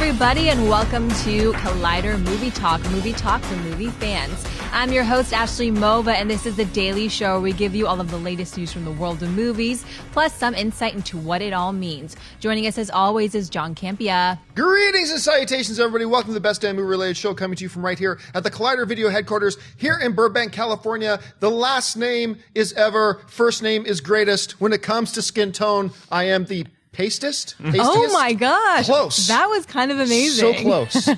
everybody, and welcome to Collider Movie Talk for movie fans. I'm your host, Ashley Mova, and this is the daily show where we give you all of the latest news from the world of movies, plus some insight into what it all means. Joining us, as always, is John Campea. Greetings and salutations, everybody. Welcome to the best damn movie-related show coming to you from right here at the Collider Video headquarters here in Burbank, California. The last name is ever, first name is greatest. When it comes to skin tone, I am the pastiest? Oh my gosh. Close. That was kind of amazing. So close.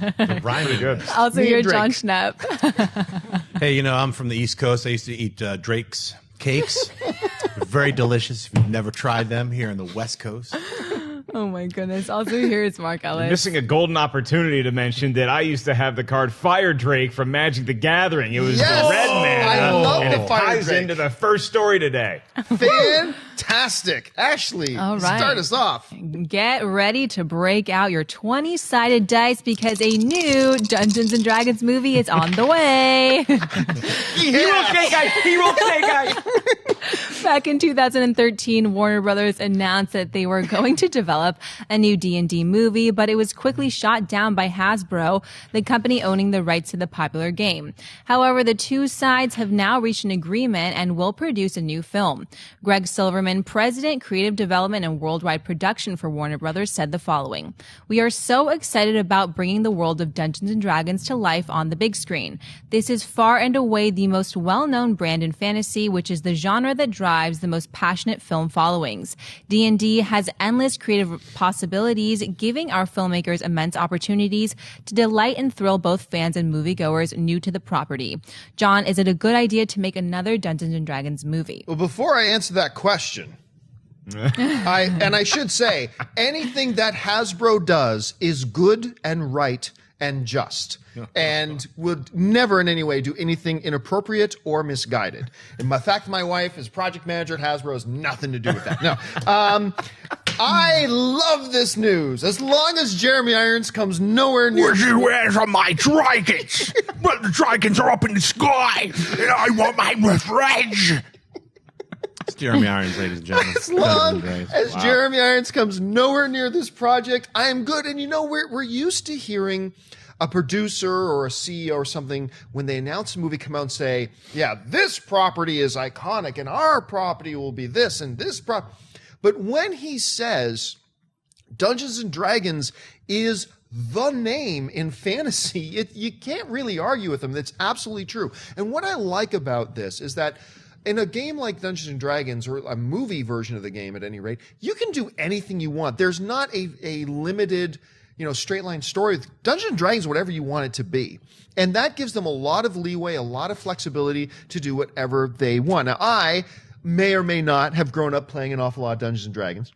Rhyming good. Also, Me you're and Drake. Jon Schnepp. Hey, you know, I'm from the East Coast. I used to eat Drake's cakes. Very delicious. If you've never tried them here on the West Coast. Oh my goodness. Also, here is Mark Ellis. Missing a golden opportunity to mention that I used to have the card Fire Drake from Magic the Gathering. It was Yes! the red man. I love and the it Fire ties Drake. into the first story today. Fantastic. Ashley, All right. start us off. Get ready to break out your 20-sided dice because a new Dungeons & Dragons movie is on the way. He will snake eye. He will snake eye. Back in 2013, Warner Brothers announced that they were going to develop a new D&D movie, but it was quickly shot down by Hasbro, the company owning the rights to the popular game. However, the two sides have now reached an agreement and will produce a new film. Greg Silverman, President, Creative Development and Worldwide Production for Warner Brothers, said the following: "We are so excited about bringing the world of Dungeons & Dragons to life on the big screen. This is far and away the most well-known brand in fantasy, which is the genre that drives the most passionate film followings. D&D has endless creative possibilities, giving our filmmakers immense opportunities to delight and thrill both fans and moviegoers new to the property. John, is it a good idea to make another Dungeons & Dragons movie?" Well, before I answer that question, I should say, anything that Hasbro does is good and right and just, and would never in any way do anything inappropriate or misguided. And the fact that my wife is project manager at Hasbro has nothing to do with that. No. I love this news. As long as Jeremy Irons comes nowhere near... Where's my dragons? But the dragons are up in the sky, and I want my revenge. It's Jeremy Irons, ladies and gentlemen. As long as Jeremy Irons comes nowhere near this project, I am good. And you know, we're used to hearing a producer or a CEO or something, when they announce a movie, come out and say, yeah, this property is iconic and our property will be this and this But when he says Dungeons & Dragons is the name in fantasy, you can't really argue with him. That's absolutely true. And what I like about this is that in a game like Dungeons & Dragons, or a movie version of the game at any rate, you can do anything you want. There's not a limited, straight line story. Dungeons & Dragons, whatever you want it to be. And that gives them a lot of leeway, a lot of flexibility to do whatever they want. Now, I may or may not have grown up playing an awful lot of Dungeons & Dragons.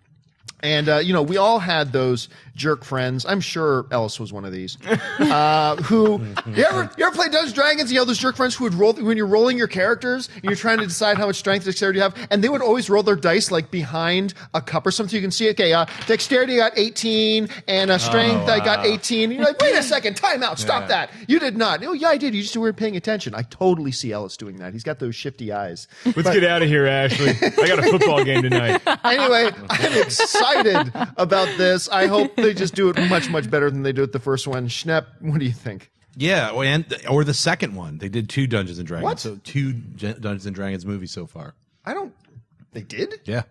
And, we all had those jerk friends. I'm sure Ellis was one of these. Who, you ever play Dungeons & Dragons? You know, those jerk friends who would roll, when you're rolling your characters and you're trying to decide how much strength and dexterity you have, and they would always roll their dice like behind a cup or something. So you can see, okay, dexterity got 18 and strength I got 18. And you're like, wait a second, time out, stop that. You did not. Oh, yeah, I did. You just weren't paying attention. I totally see Ellis doing that. He's got those shifty eyes. Let's get out of here, Ashley. I got a football game tonight. Anyway, I'm excited about this. I hope they just do it much, much better than they do it the first one. Schnepp, what do you think? Yeah, or the second one. They did 2 Dungeons & Dragons. What? So 2 Dungeons & Dragons movies so far. They did? Yeah.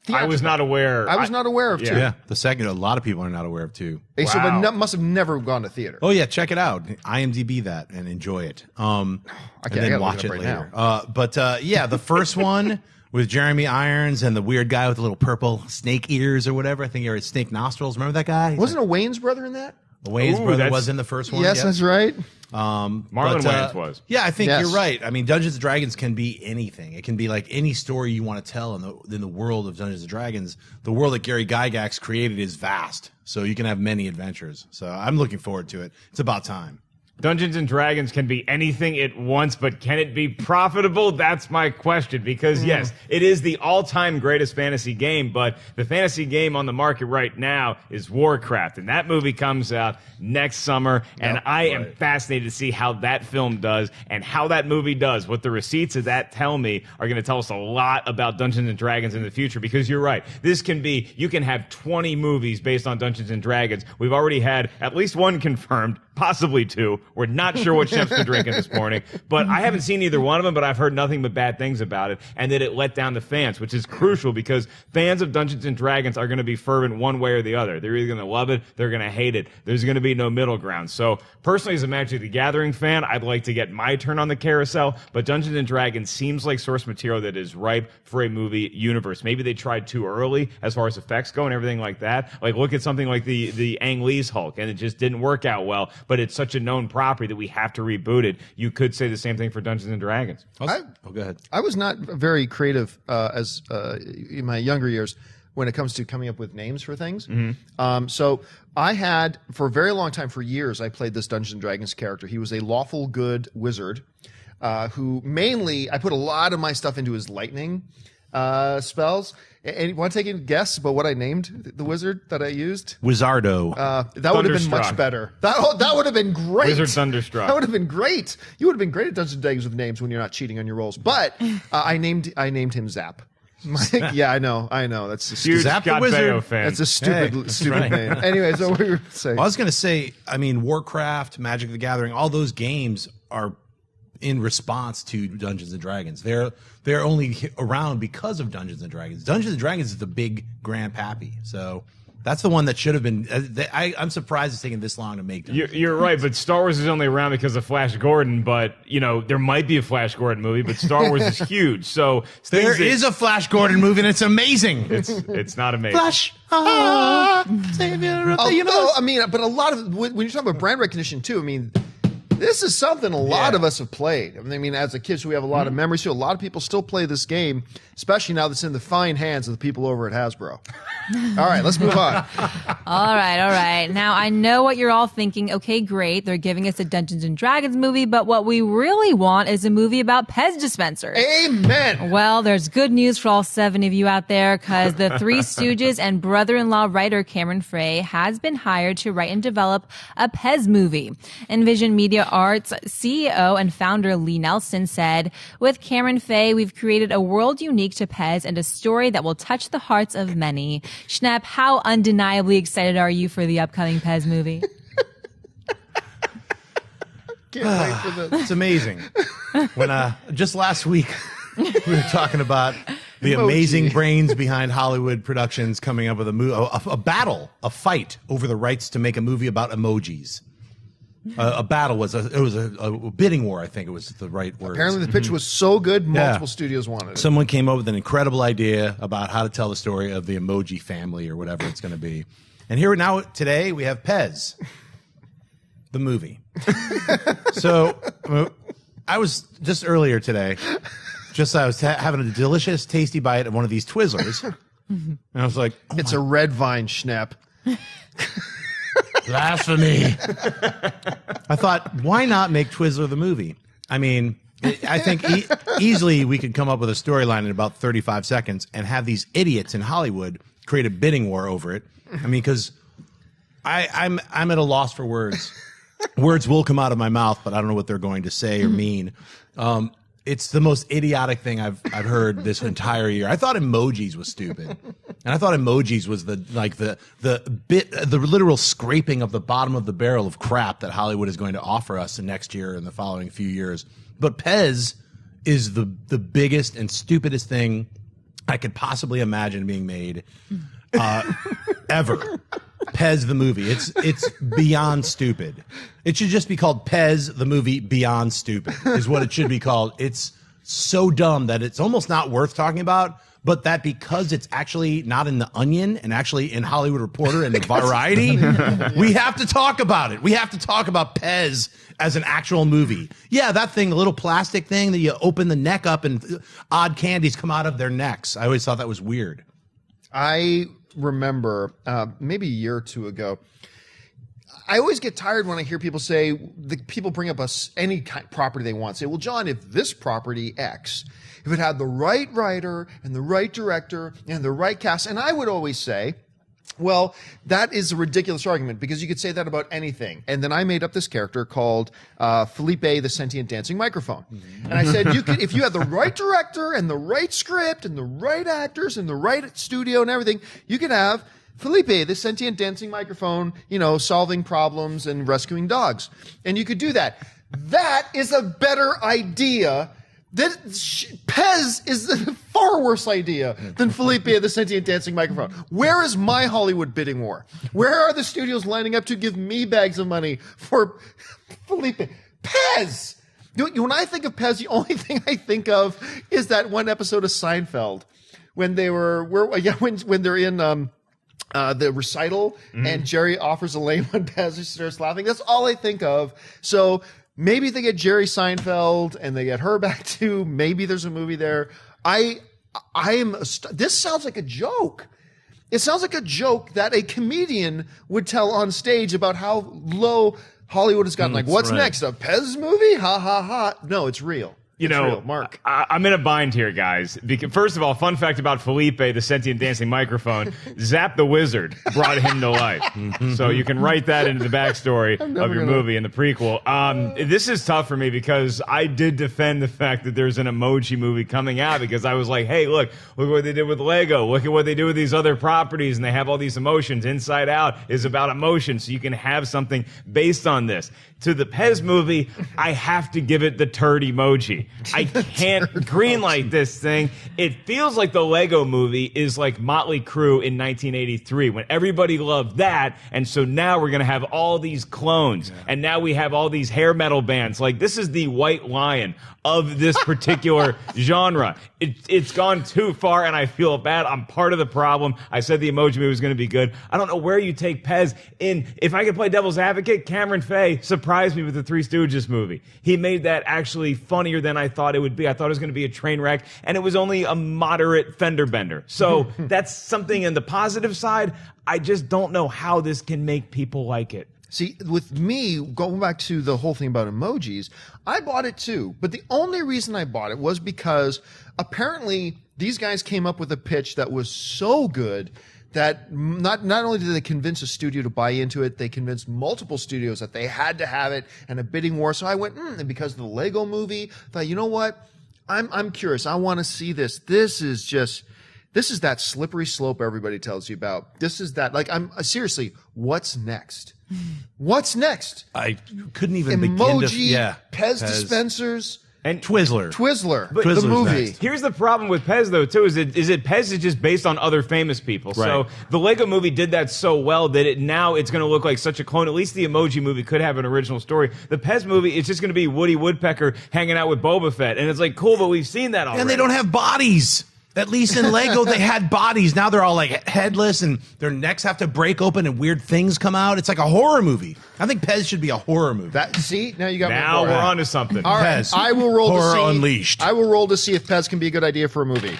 I was not aware. I was not aware of 2. Yeah, the second, a lot of people are not aware of 2. They so Wow. but must have never gone to theater. Oh yeah, check it out. IMDb that and enjoy it. And I then gotta watch look it it up later. But yeah, the first one with Jeremy Irons and the weird guy with the little purple snake ears or whatever. I think he had snake nostrils. Remember that guy? Wasn't a Wayne's brother in that? Wayne's Ooh, brother that's- was in the first one. Yes, that's right. Marlon But, Wayans was. Yeah, I think Yes. you're right. I mean, Dungeons & Dragons can be anything. It can be like any story you want to tell in the world of Dungeons & Dragons. The world that Gary Gygax created is vast, so you can have many adventures. So I'm looking forward to it. It's about time. Dungeons and Dragons can be anything it wants, but can it be profitable? That's my question. Because yes, it is the all-time greatest fantasy game, but the fantasy game on the market right now is Warcraft, and that movie comes out next summer, and I am fascinated to see how that film does and how that movie does. What the receipts of that tell me are going to tell us a lot about Dungeons and Dragons in the future, because you're right. This can be, you can have 20 movies based on Dungeons and Dragons. We've already had at least one confirmed, possibly two. We're not sure what Schnepp's been drinking this morning, but I haven't seen either one of them, but I've heard nothing but bad things about it, and that it let down the fans, which is crucial because fans of Dungeons and Dragons are going to be fervent one way or the other. They're either going to love it, they're going to hate it. There's going to be no middle ground. So personally, as a Magic the Gathering fan, I'd like to get my turn on the carousel, but Dungeons and Dragons seems like source material that is ripe for a movie universe. Maybe they tried too early as far as effects go and everything like that. Like, look at something like the Ang Lee's Hulk, and it just didn't work out well, but it's such a known property that we have to reboot it. You could say the same thing for Dungeons and Dragons. Go ahead. I was not very creative as in my younger years when it comes to coming up with names for things. So I had, for a very long time, for years, I played this Dungeons and Dragons character. He was a lawful good wizard who mainly, I put a lot of my stuff into his lightning spells. And you want to take a guess about what I named the wizard that I used? Wizardo. That would have been much better. That would have been great. Wizard Thunderstruck. That would have been great. You would have been great at Dungeons and Dragons with names when you're not cheating on your rolls. But I named him Zap. Yeah, I know. That's a Huge Zap the Scott Wizard. Baio fan. That's a stupid name. Anyway, so what were you saying? Well, I was going to say, I mean, Warcraft, Magic the Gathering, all those games are in response to Dungeons and Dragons. They're only around because of Dungeons and Dragons. Dungeons and Dragons is the big grandpappy. So that's the one that should have been. I'm surprised it's taken this long to make. You're right, but Star Wars is only around because of Flash Gordon. But there might be a Flash Gordon movie, but Star Wars is huge. So there is a Flash Gordon movie, and it's amazing. It's not amazing. Flash, savior of the universe. I mean, but a lot of when you're talking about brand recognition too. I mean, this is something a lot of us have played. I mean, as a kid, so we have a lot of memories. So a lot of people still play this game, especially now that's in the fine hands of the people over at Hasbro. All right, let's move on. All right. Now, I know what you're all thinking. Okay, great. They're giving us a Dungeons and Dragons movie, but what we really want is a movie about PEZ dispensers. Amen. Well, there's good news for all 7 of you out there, because the Three Stooges and brother-in-law writer Cameron Frey has been hired to write and develop a PEZ movie. Envision Media Arts CEO and founder Lee Nelson said, "With Cameron Frey, we've created a world unique to PEZ and a story that will touch the hearts of many." Schnepp, how undeniably excited are you for the upcoming PEZ movie? Can't wait for this. It's amazing. When just last week we were talking about the amazing brains behind Hollywood productions coming up with a fight over the rights to make a movie about emojis. A battle was a bidding war. I think it was the right word. Apparently, the pitch was so good, multiple studios wanted it. Someone came up with an incredible idea about how to tell the story of the emoji family or whatever it's going to be. And here now today we have PEZ, the movie. So I was just earlier today. I was having a delicious, tasty bite of one of these Twizzlers, and I was like, "It's a red vine, Schnepp." Blasphemy. I thought, why not make Twizzler the movie? I mean, I think easily we could come up with a storyline in about 35 seconds and have these idiots in Hollywood create a bidding war over it. I mean, because I'm at a loss for words. Words will come out of my mouth, but I don't know what they're going to say or mean. It's the most idiotic thing I've heard this entire year. I thought emojis was stupid, and I thought emojis was the literal scraping of the bottom of the barrel of crap that Hollywood is going to offer us in next year and the following few years. But PEZ is the biggest and stupidest thing I could possibly imagine being made ever. PEZ the movie. It's beyond stupid. It should just be called PEZ the movie Beyond Stupid is what it should be called. It's so dumb that it's almost not worth talking about, but that because it's actually not in The Onion and actually in Hollywood Reporter and Variety, we have to talk about it. We have to talk about PEZ as an actual movie. Yeah, that thing, the little plastic thing that you open the neck up and odd candies come out of their necks. I always thought that was weird. I remember maybe a year or two ago, I always get tired when I hear people say, people bring up any property they want. Say, well, John, if this property X, if it had the right writer and the right director and the right cast, and I would always say, well, that is a ridiculous argument because you could say that about anything. And then I made up this character called Felipe the Sentient Dancing Microphone. And I said, if you had the right director and the right script and the right actors and the right studio and everything, you could have Felipe, the sentient dancing microphone, solving problems and rescuing dogs. And you could do that. That is a better idea. PEZ is a far worse idea than Felipe, the sentient dancing microphone. Where is my Hollywood bidding war? Where are the studios lining up to give me bags of money for Felipe? PEZ! When I think of PEZ, the only thing I think of is that one episode of Seinfeld when they when they're in the recital and Jerry offers Elaine when PEZ starts laughing. That's all I think of. So maybe they get Jerry Seinfeld and they get her back too. Maybe there's a movie there. This sounds like a joke. It sounds like a joke that a comedian would tell on stage about how low Hollywood has gotten. Like, what's next? A PEZ movie? Ha ha ha. No, it's real. Real. Mark. I'm in a bind here, guys. Because, first of all, fun fact about Felipe, the sentient dancing microphone, Zap the Wizard brought him to life. So you can write that into the backstory of your movie in the prequel. This is tough for me because I did defend the fact that there's an emoji movie coming out because I was like, hey, look what they did with Lego. Look at what they do with these other properties, and they have all these emotions. Inside Out is about emotion, so you can have something based on this. To the PEZ movie, I have to give it the turd emoji. I can't greenlight this thing. It feels like the Lego movie is like Motley Crue in 1983 when everybody loved that. And so now we're going to have all these clones. Yeah. And now we have all these hair metal bands. Like, this is the White Lion of this particular genre. It's gone too far, and I feel bad. I'm part of the problem. I said the emoji movie was going to be good. I don't know where you take PEZ in. If I could play devil's advocate, Cameron Fay surprised me with the Three Stooges movie. He made that actually funnier than I thought it would be. I thought it was going to be a train wreck, and it was only a moderate fender bender. So that's something in the positive side. I just don't know how this can make people like it. See, with me, going back to the whole thing about emojis, I bought it too. But the only reason I bought it was because apparently these guys came up with a pitch that was so good that not only did they convince a studio to buy into it, they convinced multiple studios that they had to have it and a bidding war. So I went, and because of the Lego movie, I thought, you know what? I'm curious. I want to see this. This is that slippery slope everybody tells you about. This is that, like, seriously, what's next? What's next? I couldn't even Emoji, begin to... PEZ dispensers, and Twizzler. But the movie. Next. Here's the problem with PEZ, though, too, is PEZ is just based on other famous people. Right. So the Lego movie did that so well that now it's going to look like such a clone. At least the Emoji movie could have an original story. The PEZ movie, it's just going to be Woody Woodpecker hanging out with Boba Fett. And it's like, cool, but we've seen that already. And they don't have bodies. At least in Lego, they had bodies. Now they're all like headless and their necks have to break open and weird things come out. It's like a horror movie. I think PEZ should be a horror movie. Now you got Now we're on to something. All right, PEZ. I will roll Horror to see. Unleashed. I will roll to see if PEZ can be a good idea for a movie.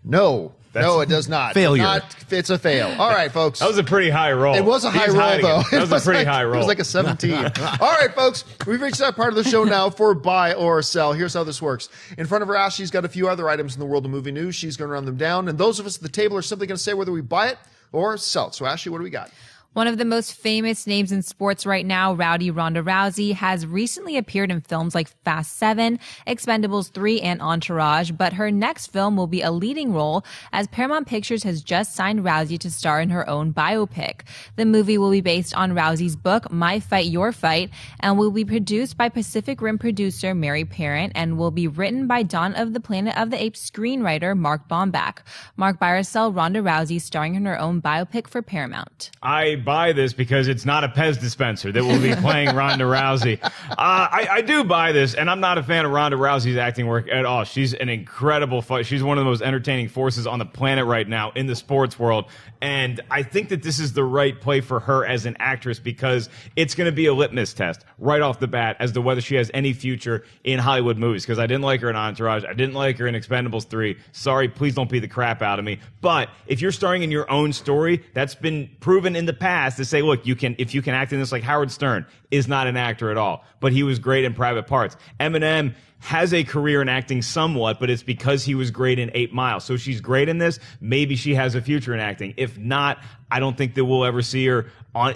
No, it does not. Failure. It's a fail. All right, folks. That was a pretty high roll. It was a high roll, though. That was a pretty high roll. It was like a 17. All right, folks. We've reached that part of the show now for buy or sell. Here's how this works. In front of her, Ash, she's got a few other items in the world of movie news. She's going to run them down. And those of us at the table are simply going to say whether we buy it or sell it. So, Ashley, what do we got? One of the most famous names in sports right now, Rowdy Ronda Rousey, has recently appeared in films like Fast 7, Expendables 3, and Entourage, but her next film will be a leading role as Paramount Pictures has just signed Rousey to star in her own biopic. The movie will be based on Rousey's book, My Fight, Your Fight, and will be produced by Pacific Rim producer Mary Parent and will be written by Dawn of the Planet of the Apes screenwriter Mark Baumbach. Mark, buy or sell Ronda Rousey starring in her own biopic for Paramount? I buy this because it's not a PEZ dispenser that will be playing Ronda Rousey. I do buy this, and I'm not a fan of Ronda Rousey's acting work at all. She's an incredible fight. She's one of the most entertaining forces on the planet right now in the sports world, and I think that this is the right play for her as an actress because it's going to be a litmus test right off the bat as to whether she has any future in Hollywood movies, because I didn't like her in Entourage. I didn't like her in Expendables 3. Sorry, please don't beat the crap out of me. But if you're starring in your own story, that's been proven in the past. pass to say, look, if you can act in this, like Howard Stern is not an actor at all, but he was great in Private Parts. Eminem has a career in acting somewhat, but it's because he was great in 8 Mile. So she's great in this. Maybe she has a future in acting. If not, I don't think that we'll ever see her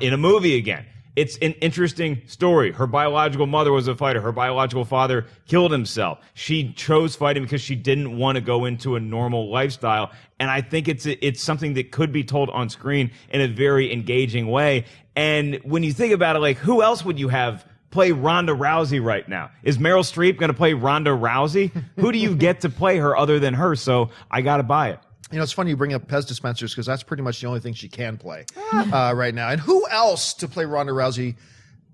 in a movie again. It's an interesting story. Her biological mother was a fighter. Her biological father killed himself. She chose fighting because she didn't want to go into a normal lifestyle. And I think it's something that could be told on screen in a very engaging way. And when you think about it, like, who else would you have play Ronda Rousey right now? Is Meryl Streep going to play Ronda Rousey? Who do you get to play her other than her? So I got to buy it. You know, it's funny you bring up PEZ dispensers because that's pretty much the only thing she can play right now. And who else to play Ronda Rousey?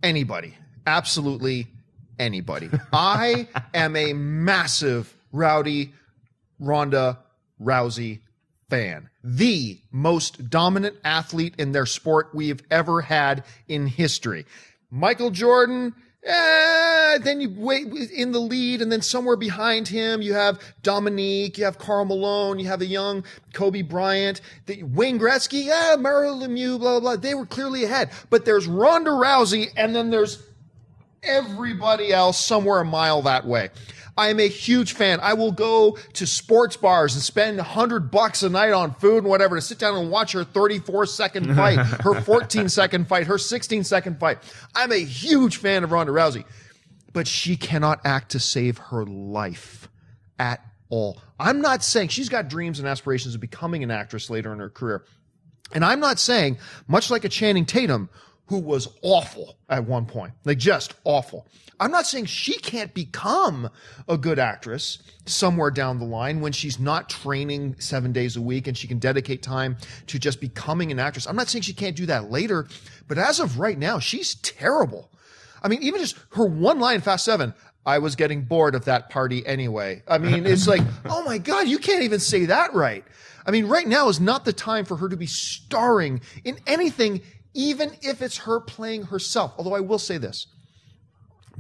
Anybody. Absolutely anybody. I am a massive Ronda Rousey fan. The most dominant athlete in their sport we've ever had in history. Michael Jordan, then you wait in the lead, and then somewhere behind him you have Dominique, you have Karl Malone, you have a young Kobe Bryant, Wayne Gretzky, Mario Lemieux, blah, blah, blah. They were clearly ahead. But there's Ronda Rousey, and then there's everybody else somewhere a mile that way. I am a huge fan. I will go to sports bars and spend $100 a night on food and whatever to sit down and watch her 34-second fight, her 14-second fight, her 16-second fight. I'm a huge fan of Ronda Rousey, but she cannot act to save her life at all. I'm not saying she's got dreams and aspirations of becoming an actress later in her career. And I'm not saying, much like a Channing Tatum, who was awful at one point, like just awful. I'm not saying she can't become a good actress somewhere down the line when she's not training 7 days a week and she can dedicate time to just becoming an actress. I'm not saying she can't do that later, but as of right now, she's terrible. I mean, even just her one line in Fast 7, I was getting bored of that party anyway. I mean, it's like, oh my God, you can't even say that right. I mean, right now is not the time for her to be starring in anything, even if it's her playing herself. Although I will say this.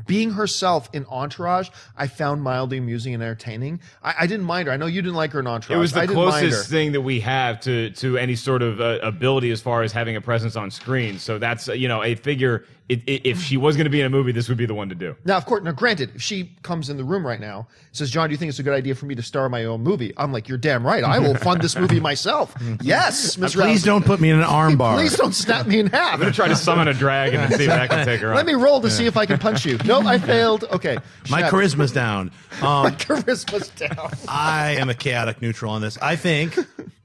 Being herself in Entourage, I found mildly amusing and entertaining. I didn't mind her. I know you didn't like her in Entourage. It was the closest thing that we have to any sort of ability as far as having a presence on screen. So that's, a figure. If she was going to be in a movie, this would be the one to do. Now, of course, granted, if she comes in the room right now, says, John, do you think it's a good idea for me to star in my own movie? I'm like, you're damn right. I will fund this movie myself. Yes, Ms. Please don't put me in an armbar. Please don't snap me in half. I'm going to try to summon a dragon and see if I can take her on. Let me roll to see if I can punch you. Nope, I failed. Okay. My charisma's down. My charisma's down. I am a chaotic neutral on this. I think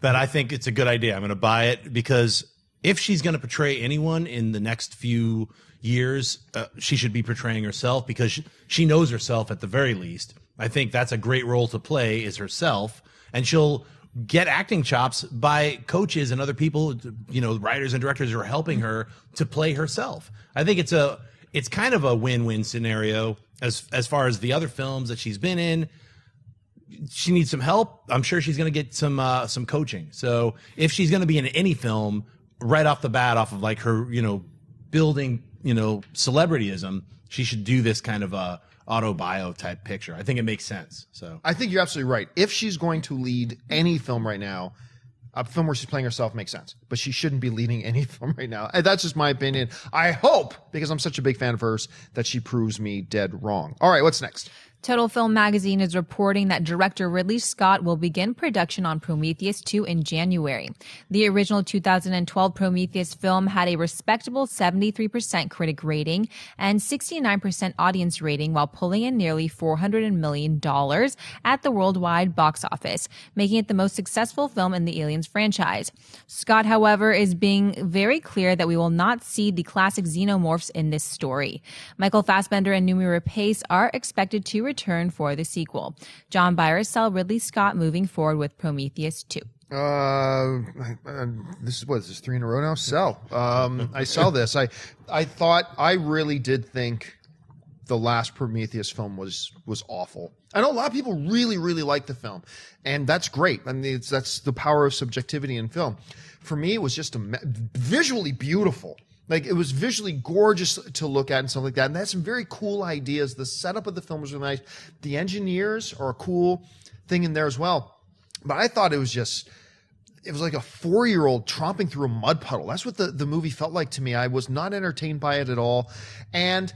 it's a good idea. I'm going to buy it because if she's going to portray anyone in the next few years, she should be portraying herself because she knows herself at the very least. I think that's a great role to play, is herself, and she'll get acting chops by coaches and other people, writers and directors who are helping her to play herself. I think it's kind of a win-win scenario as far as the other films that she's been in. She needs some help. I'm sure she's going to get some coaching. So if she's going to be in any film right off the bat, off of like her, building, celebrityism, she should do this kind of a auto-bio type picture. I think it makes sense. So I think you're absolutely right. If she's going to lead any film right now, a film where she's playing herself makes sense, but she shouldn't be leading any film right now. And that's just my opinion. I hope, because I'm such a big fan of hers, that she proves me dead wrong. All right, what's next? Total Film Magazine is reporting that director Ridley Scott will begin production on Prometheus II in January. The original 2012 Prometheus film had a respectable 73% critic rating and 69% audience rating while pulling in nearly $400 million at the worldwide box office, making it the most successful film in the Aliens franchise. Scott, however, is being very clear that we will not see the classic xenomorphs in this story. Michael Fassbender and Noomi Rapace are expected to return for the sequel. John Byers sell Ridley Scott moving forward with Prometheus 2. This is 3 in a row now. Sell. I sell this. I really did think the last Prometheus film was awful. I know a lot of people really, really like the film, and that's great. I mean, that's the power of subjectivity in film. For me, it was just visually beautiful. Like, it was visually gorgeous to look at and stuff like that. And they had some very cool ideas. The setup of the film was really nice. The engineers are a cool thing in there as well. But I thought it was just, it was like a 4-year-old tromping through a mud puddle. That's what the movie felt like to me. I was not entertained by it at all. And,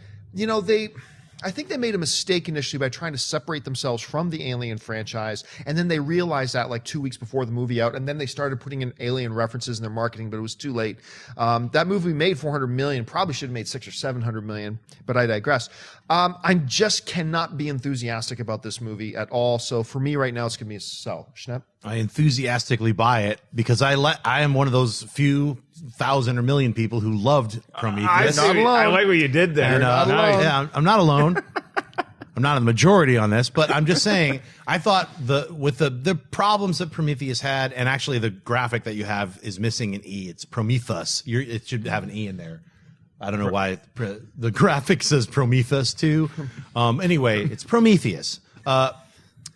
I think they made a mistake initially by trying to separate themselves from the Alien franchise, and then they realized that like 2 weeks before the movie out, and then they started putting in Alien references in their marketing, but it was too late. That movie made $400 million, probably should have made $600 or $700 million, but I digress. I just cannot be enthusiastic about this movie at all. So for me right now, it's going to be a sell. Schnepp? I enthusiastically buy it because I am one of those few thousand or million people who loved Prometheus. I like what you did there. And, I'm not alone. I'm not in the majority on this, but I'm just saying, I thought with the problems that Prometheus had, and actually the graphic that you have is missing an E. It's Prometheus. It should have an E in there. I don't know why the graphic says Prometheus too. Anyway, it's Prometheus.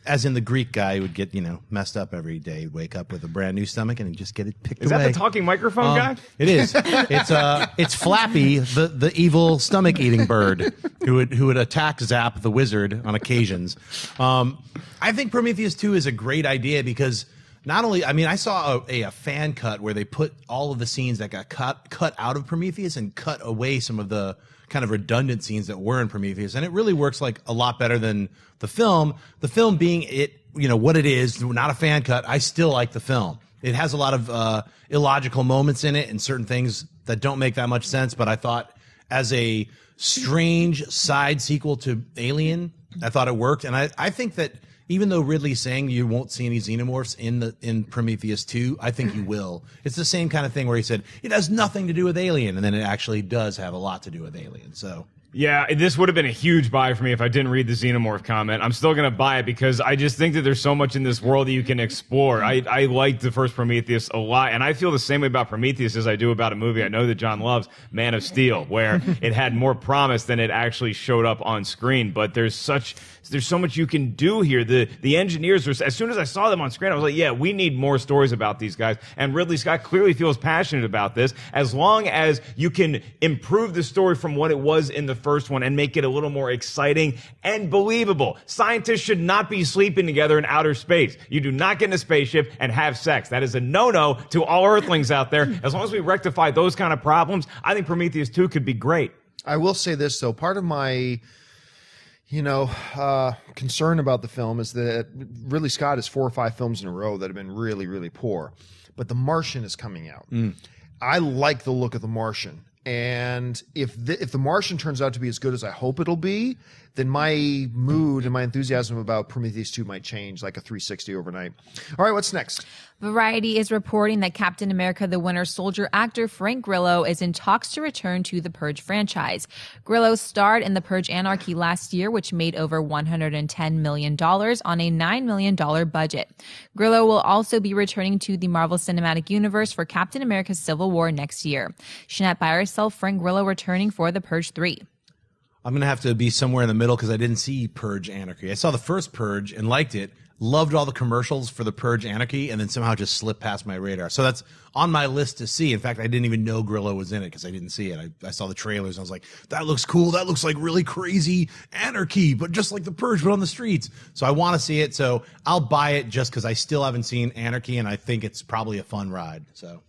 As in the Greek guy who would get, messed up every day, wake up with a brand new stomach and just get it picked away. Is that the talking microphone guy? It is. It's Flappy, the evil stomach eating bird who would attack Zap the wizard on occasions. I think Prometheus 2 is a great idea because not only, I saw a fan cut where they put all of the scenes that got cut out of Prometheus and cut away some of the kind of redundant scenes that were in Prometheus, and it really works like a lot better than the film. The film being what it is, not a fan cut. I still like the film. It has a lot of illogical moments in it and certain things that don't make that much sense. But I thought as a strange side sequel to Alien, I thought it worked, and I think that. Even though Ridley's saying you won't see any xenomorphs in Prometheus 2, I think you will. It's the same kind of thing where he said, it has nothing to do with Alien, and then it actually does have a lot to do with Alien. So Yeah, this would have been a huge buy for me if I didn't read the Xenomorph comment. I'm still going to buy it because I just think that there's so much in this world that you can explore. I liked the first Prometheus a lot, and I feel the same way about Prometheus as I do about a movie I know that John loves, Man of Steel, where it had more promise than it actually showed up on screen. But there's so much you can do here. The engineers, as soon as I saw them on screen, I was like, yeah, we need more stories about these guys. And Ridley Scott clearly feels passionate about this. As long as you can improve the story from what it was in the first one and make it a little more exciting and believable. Scientists should not be sleeping together in outer space. You do not get in a spaceship and have sex. That is a no-no to all Earthlings out there. As long as we rectify those kind of problems, I think Prometheus 2 could be great. I will say this, though. Part of my concern about the film is that Ridley Scott has 4 or 5 films in a row that have been really, really poor. But The Martian is coming out. I like the look of The Martian. And if The Martian turns out to be as good as I hope it'll be, then my mood and my enthusiasm about Prometheus 2 might change like a 360 overnight. All right, what's next? Variety is reporting that Captain America the Winter Soldier actor Frank Grillo is in talks to return to the Purge franchise. Grillo starred in the Purge Anarchy last year, which made over $110 million on a $9 million budget. Grillo will also be returning to the Marvel Cinematic Universe for Captain America Civil War next year. Schnepp by herself, Frank Grillo returning for the Purge 3. I'm going to have to be somewhere in the middle because I didn't see Purge Anarchy. I saw the first Purge and liked it, loved all the commercials for the Purge Anarchy, and then somehow just slipped past my radar. So that's on my list to see. In fact, I didn't even know Grillo was in it because I didn't see it. I saw the trailers and I was like, that looks cool. That looks like really crazy anarchy, but just like the Purge, but on the streets. So I want to see it. So I'll buy it just because I still haven't seen Anarchy, and I think it's probably a fun ride. So.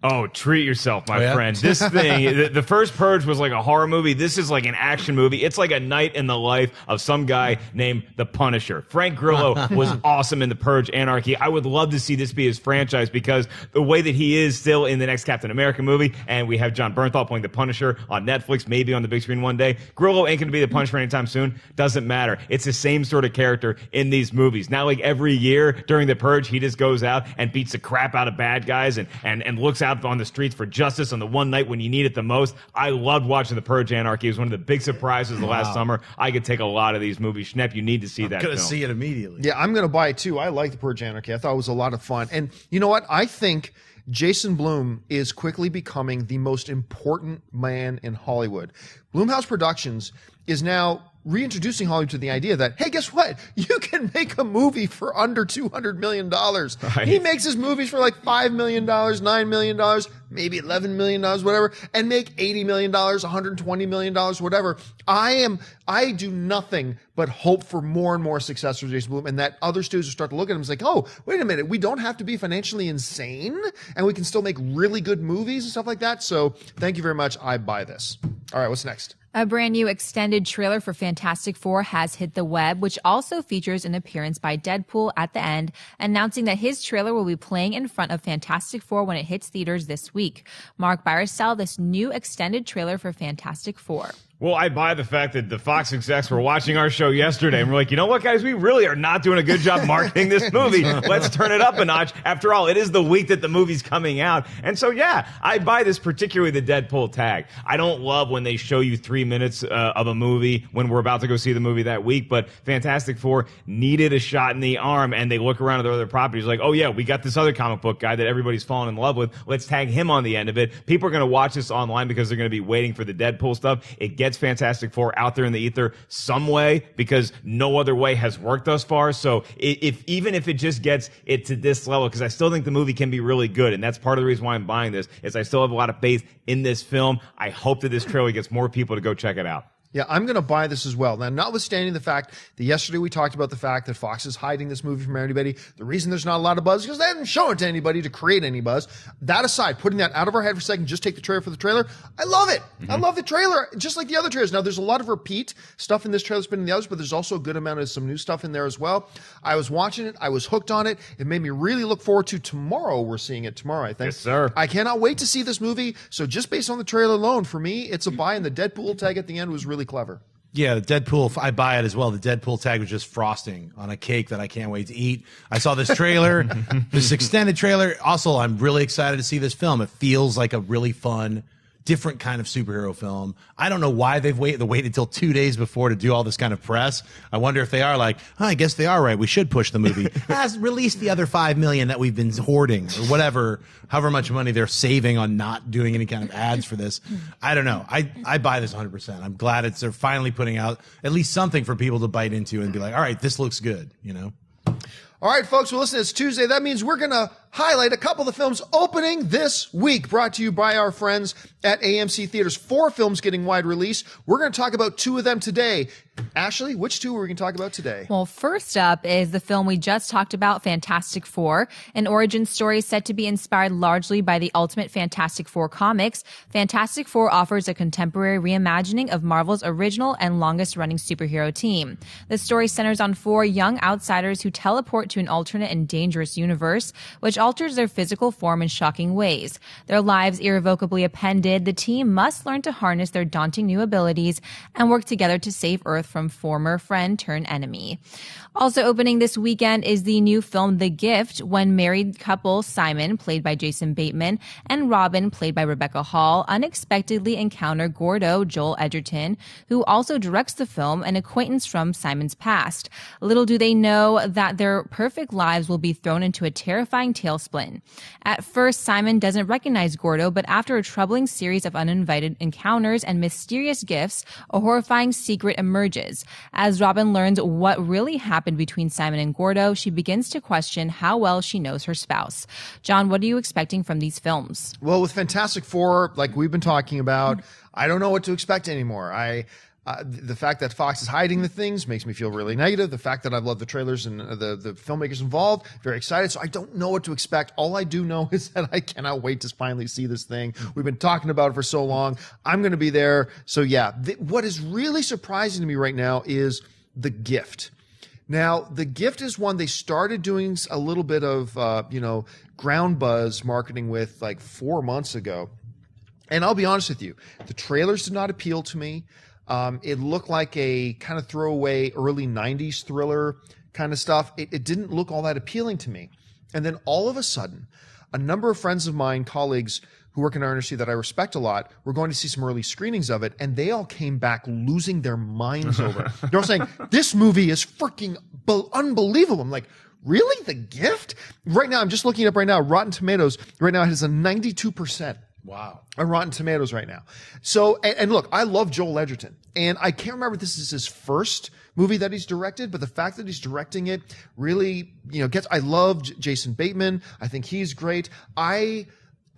Oh, treat yourself, my friend. This thing, the first Purge was like a horror movie. This is like an action movie. It's like a night in the life of some guy named The Punisher. Frank Grillo was awesome in the Purge Anarchy. I would love to see this be his franchise because the way that he is still in the next Captain America movie, and we have John Bernthal playing The Punisher on Netflix, maybe on the big screen one day. Grillo ain't going to be The Punisher anytime soon. Doesn't matter. It's the same sort of character in these movies. Now, like every year during the Purge, he just goes out and beats the crap out of bad guys and looks out on the streets for justice on the one night when you need it the most. I loved watching the Purge Anarchy. It was one of the big surprises the last summer. I could take a lot of these movies. Schnepp, you need to see that film. I'm going to see it immediately. Yeah, I'm going to buy it too. I like the Purge Anarchy. I thought it was a lot of fun. And you know what? I think Jason Blum is quickly becoming the most important man in Hollywood. Blumhouse Productions is now reintroducing Hollywood to the idea that, hey, guess what? You can make a movie for under $200 million. Right. He makes his movies for like $5 million, $9 million. maybe $11 million, whatever, and make $80 million, $120 million, whatever. I do nothing but hope for more and more success for Jason Blum, and that other studios will start to look at him and say, oh, wait a minute, we don't have to be financially insane, and we can still make really good movies and stuff like that. So thank you very much. I buy this. All right, what's next? A brand new extended trailer for Fantastic Four has hit the web, which also features an appearance by Deadpool at the end, announcing that his trailer will be playing in front of Fantastic Four when it hits theaters this week. Mark, buy or sell this new extended trailer for Fantastic Four? Well, I buy the fact that the Fox execs were watching our show yesterday and we're like, you know what, guys? We really are not doing a good job marketing this movie. Let's turn it up a notch. After all, it is the week that the movie's coming out. And so, yeah, I buy this, particularly the Deadpool tag. I don't love when they show you 3 minutes of a movie when we're about to go see the movie that week, but Fantastic Four needed a shot in the arm, and they look around at their other properties like, oh, yeah, we got this other comic book guy that everybody's fallen in love with. Let's tag him on the end of it. People are going to watch this online because they're going to be waiting for the Deadpool stuff. It gets Fantastic Four out there in the ether some way, because no other way has worked thus far. So even if it just gets it to this level, because I still think the movie can be really good, and that's part of the reason why I'm buying this, is I still have a lot of faith in this film. I hope that this trailer gets more people to go check it out. Yeah, I'm going to buy this as well. Now, notwithstanding the fact that yesterday we talked about the fact that Fox is hiding this movie from anybody, the reason there's not a lot of buzz is because they didn't show it to anybody to create any buzz. That aside, putting that out of our head for a second, just take the trailer for the trailer. I love it. I love the trailer, just like the other trailers. Now, there's a lot of repeat stuff in this trailer that's been in the others, but there's also a good amount of some new stuff in there as well. I was watching it. I was hooked on it. It made me really look forward to tomorrow. We're seeing it tomorrow, I think. Yes, sir. I cannot wait to see this movie. So just based on the trailer alone, for me, it's a buy, and the Deadpool tag at the end was really clever. Yeah, the Deadpool, I buy it as well. The Deadpool tag was just frosting on a cake that I can't wait to eat. I saw this trailer, this extended trailer. Also, I'm really excited to see this film. It feels like a really fun, different kind of superhero film. I don't know why they've waited until 2 days before to do all this kind of press. I wonder if they are like, I guess they are right. We should push the movie. Release the other $5 million that we've been hoarding, or whatever, however much money they're saving on not doing any kind of ads for this. I don't know. I buy this 100%. I'm glad they're finally putting out at least something for people to bite into and be like, all right, this looks good, you know? All right, folks, well, listen, it's Tuesday. That means we're going to highlight a couple of the films opening this week, brought to you by our friends at AMC Theaters. 4 films getting wide release. We're going to talk about 2 of them today. Ashley, which 2 are we going to talk about today? Well, first up is the film we just talked about, Fantastic Four, an origin story set to be inspired largely by the Ultimate Fantastic Four comics. Fantastic Four offers a contemporary reimagining of Marvel's original and longest-running superhero team. The story centers on 4 young outsiders who teleport to an alternate and dangerous universe, which alters their physical form in shocking ways. Their lives irrevocably appended, the team must learn to harness their daunting new abilities and work together to save Earth from former friend turned enemy. Also opening this weekend is the new film The Gift, when married couple Simon, played by Jason Bateman, and Robin, played by Rebecca Hall, unexpectedly encounter Gordo, Joel Edgerton, who also directs the film, an acquaintance from Simon's past. Little do they know that their perfect lives will be thrown into a terrifying tailspin. At first, Simon doesn't recognize Gordo, but after a troubling series of uninvited encounters and mysterious gifts, a horrifying secret emerges. As Robin learns what really happened between Simon and Gordo, she begins to question how well she knows her spouse. John, what are you expecting from these films? Well, with Fantastic Four, like we've been talking about, I don't know what to expect anymore. The fact that Fox is hiding the things makes me feel really negative. The fact that I love the trailers and the filmmakers involved, very excited. So I don't know what to expect. All I do know is that I cannot wait to finally see this thing. We've been talking about it for so long. I'm going to be there. So yeah, what is really surprising to me right now is The Gift. Now, The Gift is one they started doing a little bit of, ground buzz marketing with like 4 months ago. And I'll be honest with you, the trailers did not appeal to me. It looked like a kind of throwaway early 90s thriller kind of stuff. It didn't look all that appealing to me. And then all of a sudden, a number of friends of mine, colleagues who work in our industry that I respect a lot, were going to see some early screenings of it, and they all came back losing their minds over it. They're all saying, this movie is freaking unbelievable. I'm like, really? The Gift? Right now, I'm just looking it up right now. Rotten Tomatoes, right now, it has a 92%. Wow. On Rotten Tomatoes right now. So, and look, I love Joel Edgerton, and I can't remember if this is his first movie that he's directed, but the fact that he's directing it really, I love Jason Bateman. I think he's great.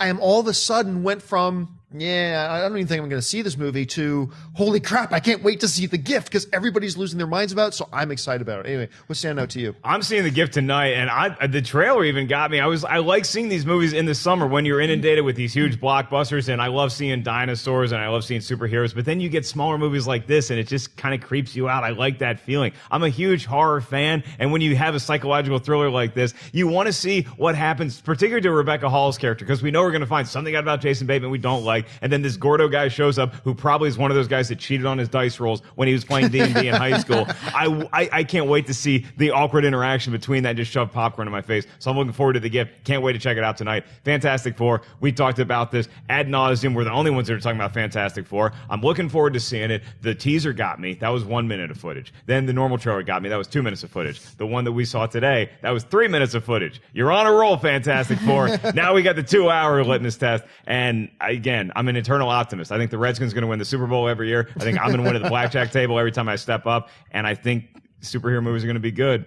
I am all of a sudden went from, yeah, I don't even think I'm going to see this movie, to holy crap, I can't wait to see The Gift because everybody's losing their minds about it, so I'm excited about it. Anyway, what's standing out to you? I'm seeing The Gift tonight, and the trailer even got me. I like seeing these movies in the summer when you're inundated with these huge blockbusters, and I love seeing dinosaurs and I love seeing superheroes, but then you get smaller movies like this and it just kind of creeps you out. I like that feeling. I'm a huge horror fan, and when you have a psychological thriller like this, you want to see what happens, particularly to Rebecca Hall's character, because we know we're going to find something out about Jason Bateman we don't like, and then this Gordo guy shows up who probably is one of those guys that cheated on his dice rolls when he was playing D&D in high school. I can't wait to see the awkward interaction between that and just shove popcorn in my face. So I'm looking forward to The Gift. Can't wait to check it out tonight. Fantastic Four. We talked about this ad nauseum. We're the only ones that are talking about Fantastic Four. I'm looking forward to seeing it. The teaser got me. That was 1 minute of footage. Then the normal trailer got me. That was 2 minutes of footage. The one that we saw today, that was 3 minutes of footage. You're on a roll, Fantastic Four. Now we got the 2-hour litmus test. And again, I'm an eternal optimist. I think the Redskins are going to win the Super Bowl every year. I think I'm going to win at the blackjack table every time I step up. And I think superhero movies are going to be good.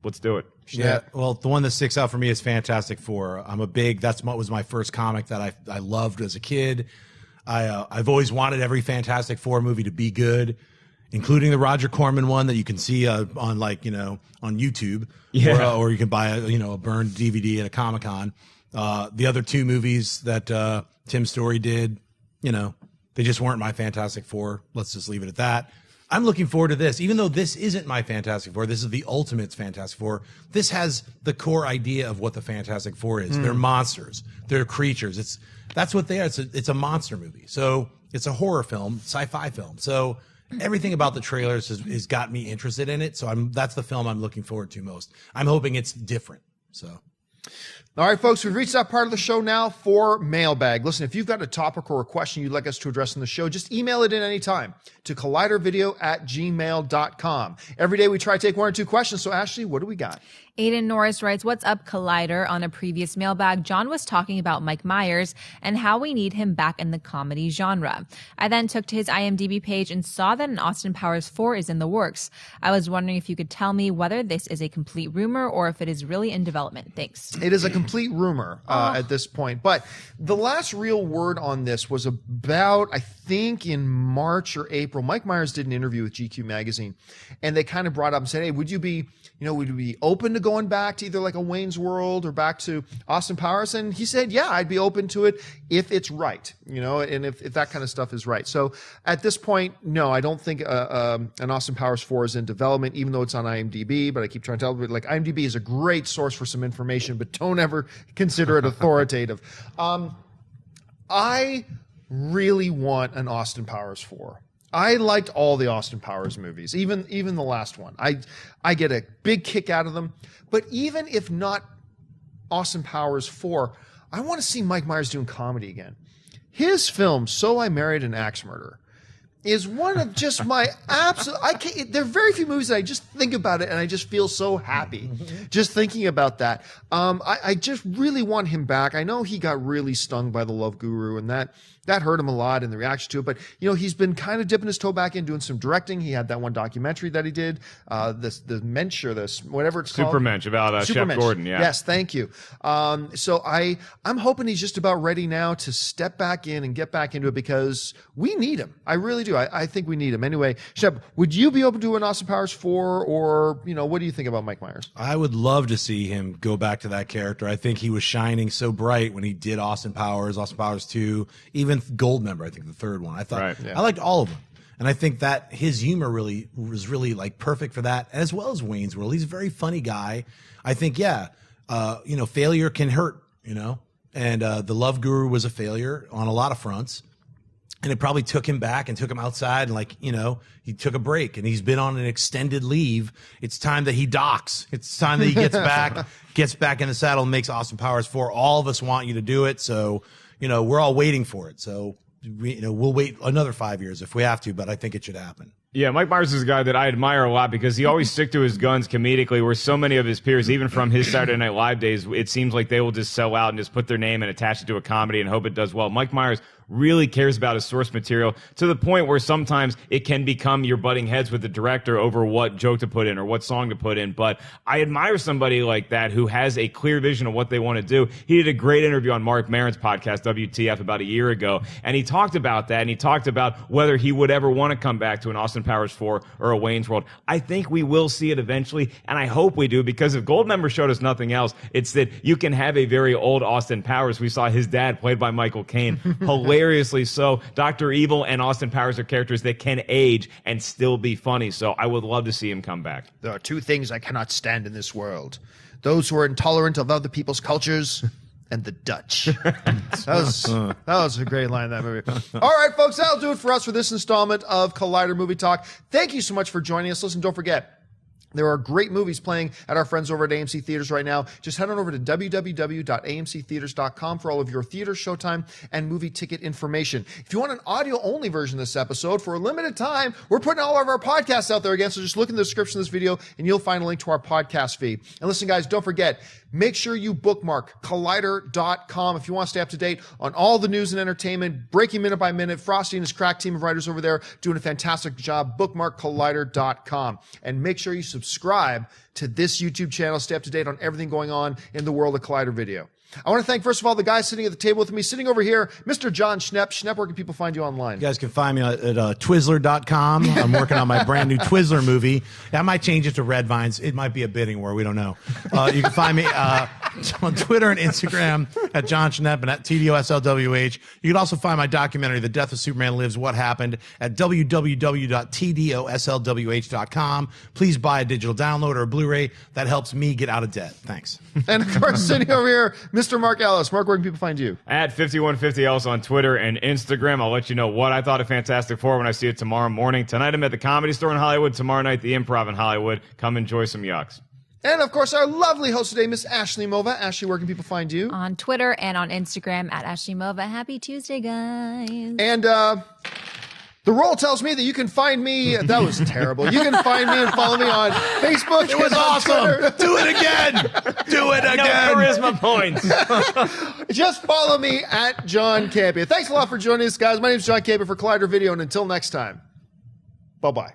Let's do it. Yeah, well, the one that sticks out for me is Fantastic Four. That's what was my first comic that I loved as a kid. I've always wanted every Fantastic Four movie to be good, including the Roger Corman one that you can see on YouTube, or you can buy a burned DVD at a Comic-Con. The other two movies that Tim Story did, they just weren't my Fantastic Four. Let's just leave it at that. I'm looking forward to this. Even though this isn't my Fantastic Four, this is the Ultimate's Fantastic Four. This has the core idea of what the Fantastic Four is. They're monsters. They're creatures. That's what they are. It's a monster movie. So it's a horror film, sci-fi film. So everything about the trailers has got me interested in it. So that's the film I'm looking forward to most. I'm hoping it's different. So. All right, folks, we've reached that part of the show now for Mailbag. Listen, if you've got a topic or a question you'd like us to address in the show, just email it in anytime to collidervideo@gmail.com. Every day we try to take 1 or 2 questions. So, Ashley, what do we got? Aiden Norris writes, "What's up, Collider?" On a previous Mailbag, John was talking about Mike Myers and how we need him back in the comedy genre. I then took to his IMDb page and saw that an Austin Powers 4 is in the works. I was wondering if you could tell me whether this is a complete rumor or if it is really in development. Thanks. It is a complete rumor at this point. But the last real word on this was about, I think, in March or April. Mike Myers did an interview with GQ magazine, and they kind of brought up and said, hey, would you be open to going back to either like a Wayne's World or back to Austin Powers? And he said, yeah, I'd be open to it if it's right, and if that kind of stuff is right. So at this point, no, I don't think an Austin Powers 4 is in development, even though it's on IMDb. But I keep trying to tell everybody, like, IMDb is a great source for some information, but don't ever consider it authoritative. I really want an Austin Powers 4. I liked all the Austin Powers movies, even the last one. I get a big kick out of them. But even if not Austin Powers 4, I want to see Mike Myers doing comedy again. His film, So I Married an Axe Murderer, is one of just my absolute. There are very few movies that I just think about it and I just feel so happy just thinking about that. I just really want him back. I know he got really stung by The Love Guru, and that hurt him a lot in the reaction to it. But he's been kind of dipping his toe back in, doing some directing. He had that one documentary that he did, the Mensch, or this whatever it's called, Super Mensch, about Chef Gordon. Yeah. Yes, thank you. So I'm hoping he's just about ready now to step back in and get back into it, because we need him. I really do. I think we need him. Anyway, Shep, would you be open to an Austin Powers 4, or what do you think about Mike Myers? I would love to see him go back to that character. I think he was shining so bright when he did Austin Powers 2, even Goldmember, I think the third one. I thought I liked all of them. And I think that his humor was really like perfect for that, as well as Wayne's World. He's a very funny guy. I think, failure can hurt, and The Love Guru was a failure on a lot of fronts. And it probably took him back and took him outside, and he took a break, and he's been on an extended leave. It's time that he docks. It's time that he gets back in the saddle and makes Austin Powers 4. All of us want you to do it. So, we're all waiting for it. So, we'll wait another 5 years if we have to, but I think it should happen. Yeah, Mike Myers is a guy that I admire a lot because he always stick to his guns comedically, where so many of his peers, even from his Saturday Night Live days, it seems like they will just sell out and just put their name and attach it to a comedy and hope it does well. Mike Myers really cares about his source material to the point where sometimes it can become you're butting heads with the director over what joke to put in or what song to put in. But I admire somebody like that who has a clear vision of what they want to do. He did a great interview on Mark Maron's podcast, WTF, about a year ago, and he talked about that, and he talked about whether he would ever want to come back to an Austin Powers 4 or a Wayne's World. I think we will see it eventually, and I hope we do, because if Goldmember showed us nothing else, it's that you can have a very old Austin Powers. We saw his dad, played by Michael Caine, hilariously so. Dr. Evil and Austin Powers are characters that can age and still be funny, so I would love to see him come back. There are two things I cannot stand in this world: those who are intolerant of other people's cultures and the Dutch. That was a great line in that movie. All right, folks, that'll do it for us for this installment of Collider Movie Talk. Thank you so much for joining us. Listen, don't forget, there are great movies playing at our friends over at AMC Theaters right now. Just head on over to www.amctheaters.com for all of your theater, showtime, and movie ticket information. If you want an audio-only version of this episode, for a limited time, we're putting all of our podcasts out there again, so just look in the description of this video, and you'll find a link to our podcast feed. And listen, guys, don't forget, make sure you bookmark Collider.com if you want to stay up to date on all the news and entertainment, breaking minute by minute. Frosty and his crack team of writers over there doing a fantastic job. Bookmark Collider.com. And make sure you subscribe to this YouTube channel. Stay up to date on everything going on in the world of Collider Video. I want to thank, first of all, the guys sitting at the table with me. Sitting over here, Mr. Jon Schnepp. Schnepp, where can people find you online? You guys can find me at Twizzler.com. I'm working on my brand new Twizzler movie. I might change it to Red Vines. It might be a bidding war. We don't know. You can find me on Twitter and Instagram at Jon Schnepp and at TDOSLWH. You can also find my documentary, The Death of Superman Lives, What Happened, at www.tdoslwh.com. Please buy a digital download or a Blu-ray. That helps me get out of debt. Thanks. And, of course, sitting over here, Mr. Mark Ellis. Mark, where can people find you? At 5150 Ellis on Twitter and Instagram. I'll let you know what I thought of Fantastic Four when I see it tomorrow morning. Tonight I'm at the Comedy Store in Hollywood. Tomorrow night, the Improv in Hollywood. Come enjoy some yucks. And, of course, our lovely host today, Miss Ashley Mova. Ashley, where can people find you? On Twitter and on Instagram at Ashley Mova. Happy Tuesday, guys. And, the roll tells me that you can find me. That was terrible. You can find me and follow me on Facebook. It was awesome. Do it again. Do it again. No charisma points. Just follow me at Jon Campea. Thanks a lot for joining us, guys. My name is Jon Campea for Collider Video, and until next time, bye-bye.